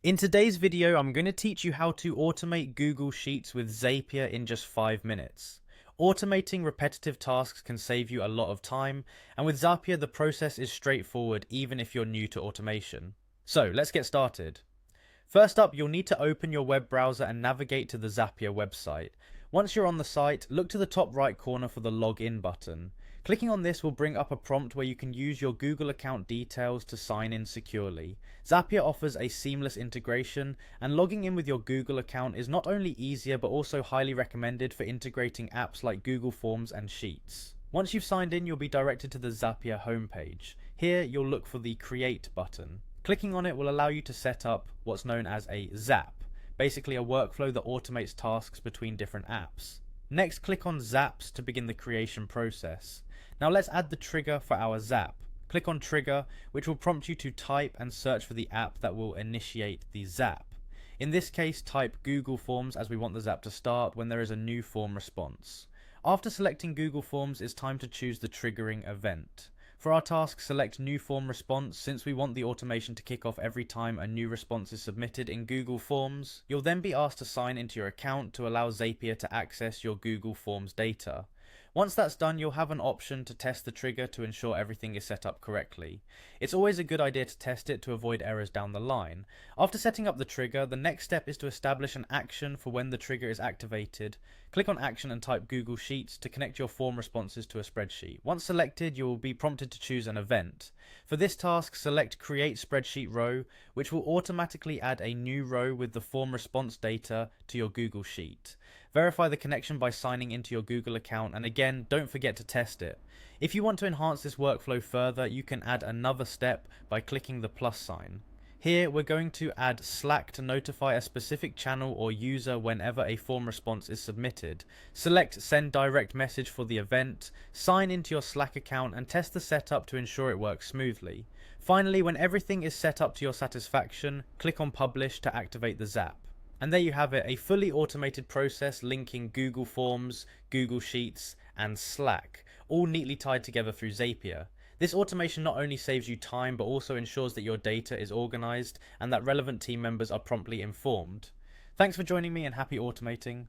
In today's video, I'm going to teach you how to automate Google Sheets with Zapier in just 5 minutes. Automating repetitive tasks can save you a lot of time, and with Zapier, the process is straightforward even if you're new to automation. So let's get started. First up, you'll need to open your web browser and navigate to the Zapier website. Once you're on the site, look to the top right corner for the login button. Clicking on this will bring up a prompt where you can use your Google account details to sign in securely. Zapier offers a seamless integration, and logging in with your Google account is not only easier but also highly recommended for integrating apps like Google Forms and Sheets. Once you've signed in, you'll be directed to the Zapier homepage. Here, you'll look for the Create button. Clicking on it will allow you to set up what's known as a Zap, basically a workflow that automates tasks between different apps. Next, click on Zaps to begin the creation process. Now let's add the trigger for our Zap. Click on Trigger, which will prompt you to type and search for the app that will initiate the Zap. In this case, type Google Forms as we want the Zap to start when there is a new form response. After selecting Google Forms, it's time to choose the triggering event. For our task, select New Form Response since we want the automation to kick off every time a new response is submitted in Google Forms. You'll then be asked to sign into your account to allow Zapier to access your Google Forms data. Once that's done, you'll have an option to test the trigger to ensure everything is set up correctly. It's always a good idea to test it to avoid errors down the line. After setting up the trigger, the next step is to establish an action for when the trigger is activated. Click on Action and type Google Sheets to connect your form responses to a spreadsheet. Once selected, you will be prompted to choose an event. For this task, select Create Spreadsheet Row, which will automatically add a new row with the form response data to your Google Sheet. Verify the connection by signing into your Google account, and again, don't forget to test it. If you want to enhance this workflow further, you can add another step by clicking the plus sign. Here, we're going to add Slack to notify a specific channel or user whenever a form response is submitted. Select Send Direct Message for the event, sign into your Slack account, and test the setup to ensure it works smoothly. Finally, when everything is set up to your satisfaction, click on Publish to activate the Zap. And there you have it, a fully automated process linking Google Forms, Google Sheets, and Slack, all neatly tied together through Zapier. This automation not only saves you time, but also ensures that your data is organized and that relevant team members are promptly informed. Thanks for joining me and happy automating.